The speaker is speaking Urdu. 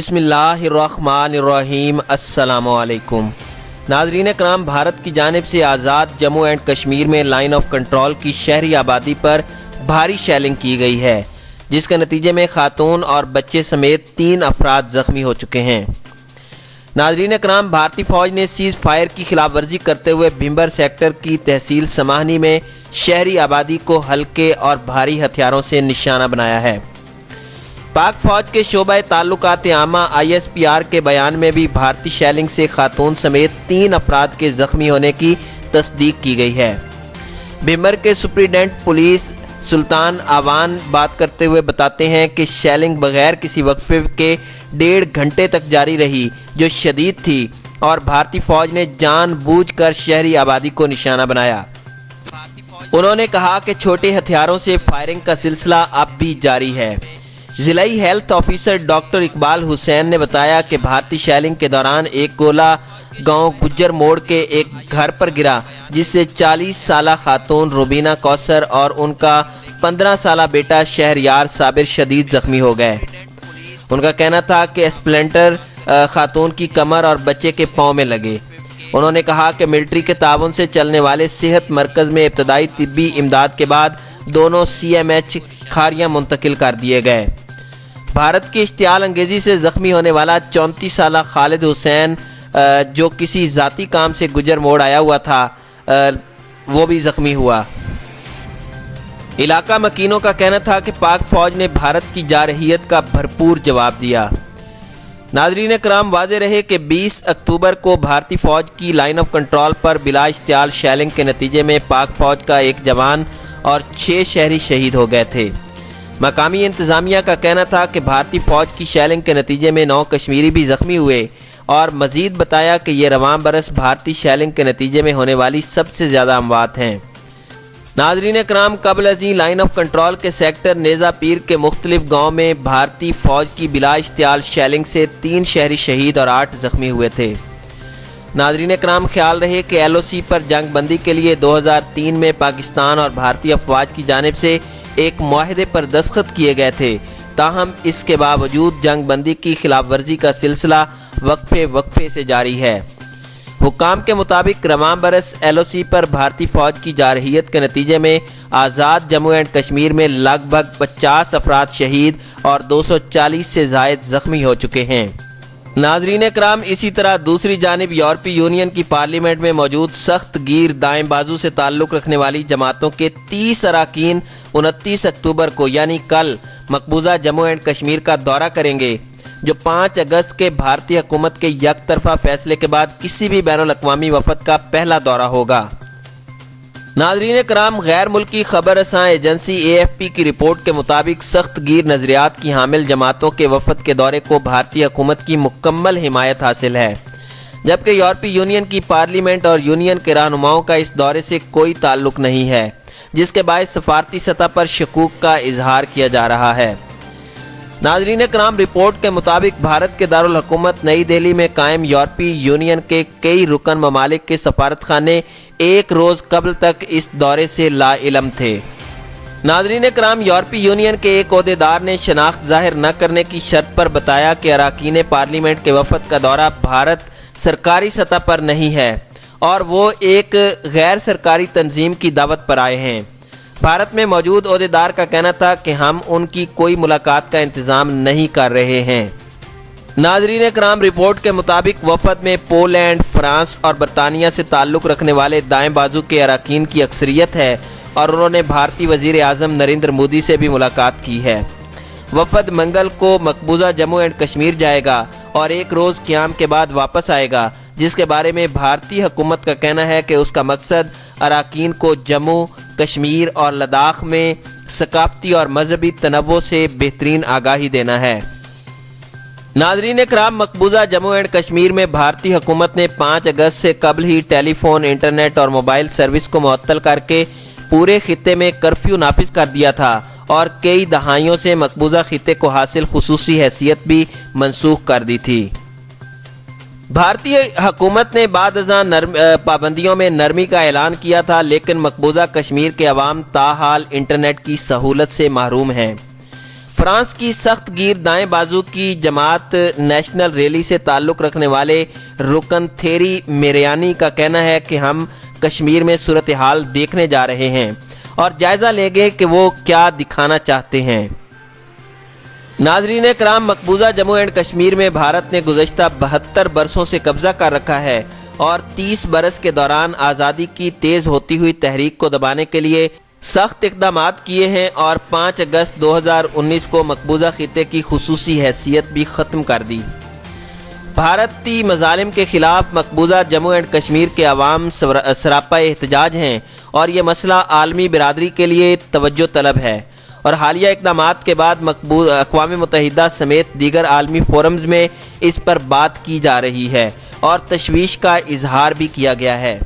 بسم اللہ الرحمن الرحیم۔ السلام علیکم ناظرین کرام، بھارت کی جانب سے آزاد جموں اینڈ کشمیر میں لائن آف کنٹرول کی شہری آبادی پر بھاری شیلنگ کی گئی ہے، جس کے نتیجے میں خاتون اور بچے سمیت 3 افراد زخمی ہو چکے ہیں۔ ناظرین کرام، بھارتی فوج نے سیز فائر کی خلاف ورزی کرتے ہوئے بھمبر سیکٹر کی تحصیل سماہنی میں شہری آبادی کو ہلکے اور بھاری ہتھیاروں سے نشانہ بنایا ہے۔ پاک فوج کے شعبہ تعلقات عامہ ISPR کے بیان میں بھی بھارتی شیلنگ سے خاتون سمیت 3 افراد کے زخمی ہونے کی تصدیق کی گئی ہے۔ بھمبر کے سپرنٹینڈنٹ پولیس سلطان آوان بات کرتے ہوئے بتاتے ہیں کہ شیلنگ بغیر کسی وقفے کے 1.5 گھنٹے تک جاری رہی، جو شدید تھی، اور بھارتی فوج نے جان بوجھ کر شہری آبادی کو نشانہ بنایا۔ انہوں نے کہا کہ چھوٹے ہتھیاروں سے فائرنگ کا سلسلہ اب بھی جاری ہے۔ ضلعی ہیلتھ آفیسر ڈاکٹر اقبال حسین نے بتایا کہ بھارتی شیلنگ کے دوران ایک گولہ گاؤں گجر موڑ کے ایک گھر پر گرا، جس سے 40 سالہ خاتون روبینہ کوثر اور ان کا 15 سالہ بیٹا شہریار صابر شدید زخمی ہو گئے۔ ان کا کہنا تھا کہ اسپلنٹر خاتون کی کمر اور بچے کے پاؤں میں لگے۔ انہوں نے کہا کہ ملٹری کے تعاون سے چلنے والے صحت مرکز میں ابتدائی طبی امداد کے بعد دونوں CMH کھاریاں منتقل کر دیے گئے۔ بھارت کی اشتعال انگیزی سے زخمی ہونے والا 34 سالہ خالد حسین، جو کسی ذاتی کام سے گجر موڑ آیا ہوا تھا، وہ بھی زخمی ہوا۔ علاقہ مکینوں کا کہنا تھا کہ پاک فوج نے بھارت کی جارحیت کا بھرپور جواب دیا۔ ناظرین کرام، واضح رہے کہ 20 اکتوبر کو بھارتی فوج کی لائن آف کنٹرول پر بلا اشتعال شیلنگ کے نتیجے میں پاک فوج کا 1 جوان اور 6 شہری شہید ہو گئے تھے۔ مقامی انتظامیہ کا کہنا تھا کہ بھارتی فوج کی شیلنگ کے نتیجے میں 9 کشمیری بھی زخمی ہوئے، اور مزید بتایا کہ یہ رواں برس بھارتی شیلنگ کے نتیجے میں ہونے والی سب سے زیادہ اموات ہیں۔ ناظرین کرام، قبل ازیں لائن آف کنٹرول کے سیکٹر نیزا پیر کے مختلف گاؤں میں بھارتی فوج کی بلا اشتعال شیلنگ سے 3 شہری شہید اور 8 زخمی ہوئے تھے۔ ناظرین کرام، خیال رہے کہ LOC پر جنگ بندی کے لیے 2003 میں پاکستان اور بھارتی افواج کی جانب سے ایک معاہدے پر دستخط کیے گئے تھے، تاہم اس کے باوجود جنگ بندی کی خلاف ورزی کا سلسلہ وقفے سے جاری ہے۔ حکام کے مطابق رواں برس LOC پر بھارتی فوج کی جارحیت کے نتیجے میں آزاد جموں اینڈ کشمیر میں لگ بھگ 50 افراد شہید اور 240 سے زائد زخمی ہو چکے ہیں۔ ناظرین کرام، اسی طرح دوسری جانب یورپی یونین کی پارلیمنٹ میں موجود سخت گیر دائیں بازو سے تعلق رکھنے والی جماعتوں کے 30 اراکین 29 اکتوبر کو یعنی کل مقبوضہ جموں اینڈ کشمیر کا دورہ کریں گے، جو 5 اگست کے بھارتی حکومت کے یک طرفہ فیصلے کے بعد کسی بھی بین الاقوامی وفد کا پہلا دورہ ہوگا۔ ناظرین کرام، غیر ملکی خبر رساں ایجنسی AFP کی رپورٹ کے مطابق سخت گیر نظریات کی حامل جماعتوں کے وفد کے دورے کو بھارتی حکومت کی مکمل حمایت حاصل ہے، جبکہ یورپی یونین کی پارلیمنٹ اور یونین کے رہنماؤں کا اس دورے سے کوئی تعلق نہیں ہے، جس کے باعث سفارتی سطح پر شکوک کا اظہار کیا جا رہا ہے۔ ناظرین کرام، رپورٹ کے مطابق بھارت کے دارالحکومت نئی دہلی میں قائم یورپی یونین کے کئی رکن ممالک کے سفارت خانے 1 روز قبل تک اس دورے سے لا علم تھے۔ ناظرین کرام، یورپی یونین کے ایک عہدیدار نے شناخت ظاہر نہ کرنے کی شرط پر بتایا کہ اراکین پارلیمنٹ کے وفد کا دورہ بھارت سرکاری سطح پر نہیں ہے اور وہ ایک غیر سرکاری تنظیم کی دعوت پر آئے ہیں۔ بھارت میں موجود عہدیدار کا کہنا تھا کہ ہم ان کی کوئی ملاقات کا انتظام نہیں کر رہے ہیں۔ ناظرین کرام، رپورٹ کے مطابق وفد میں پولینڈ، فرانس اور برطانیہ سے تعلق رکھنے والے دائیں بازو کے اراکین کی اکثریت ہے، اور انہوں نے بھارتی وزیر اعظم نریندر مودی سے بھی ملاقات کی ہے۔ وفد منگل کو مقبوضہ جموں اینڈ کشمیر جائے گا اور 1 روز قیام کے بعد واپس آئے گا، جس کے بارے میں بھارتی حکومت کا کہنا ہے کہ اس کا مقصد اراکین کو جموں، کشمیر اور لداخ میں ثقافتی اور مذہبی تنوع سے بہترین آگاہی دینا ہے۔ ناظرین کرام، مقبوضہ جموں اینڈ کشمیر میں بھارتی حکومت نے 5 اگست سے قبل ہی ٹیلی فون، انٹرنیٹ اور موبائل سروس کو معطل کر کے پورے خطے میں کرفیو نافذ کر دیا تھا، اور کئی دہائیوں سے مقبوضہ خطے کو حاصل خصوصی حیثیت بھی منسوخ کر دی تھی۔ بھارتی حکومت نے بعد ازاں پابندیوں میں نرمی کا اعلان کیا تھا، لیکن مقبوضہ کشمیر کے عوام تاحال انٹرنیٹ کی سہولت سے محروم ہیں۔ فرانس کی سخت گیر دائیں بازو کی جماعت نیشنل ریلی سے تعلق رکھنے والے رکن تھیری میریانی کا کہنا ہے کہ ہم کشمیر میں صورتحال دیکھنے جا رہے ہیں اور جائزہ لیں گے کہ وہ کیا دکھانا چاہتے ہیں۔ ناظرین کرام، مقبوضہ جموں اینڈ کشمیر میں بھارت نے گزشتہ 72 برسوں سے قبضہ کر رکھا ہے اور 30 برس کے دوران آزادی کی تیز ہوتی ہوئی تحریک کو دبانے کے لیے سخت اقدامات کیے ہیں اور 5 اگست 2019 کو مقبوضہ خطے کی خصوصی حیثیت بھی ختم کر دی۔ بھارتی مظالم کے خلاف مقبوضہ جموں اینڈ کشمیر کے عوام سراپا احتجاج ہیں اور یہ مسئلہ عالمی برادری کے لیے توجہ طلب ہے اور حالیہ اقدامات کے بعد اقوام متحدہ سمیت دیگر عالمی فورمز میں اس پر بات کی جا رہی ہے اور تشویش کا اظہار بھی کیا گیا ہے۔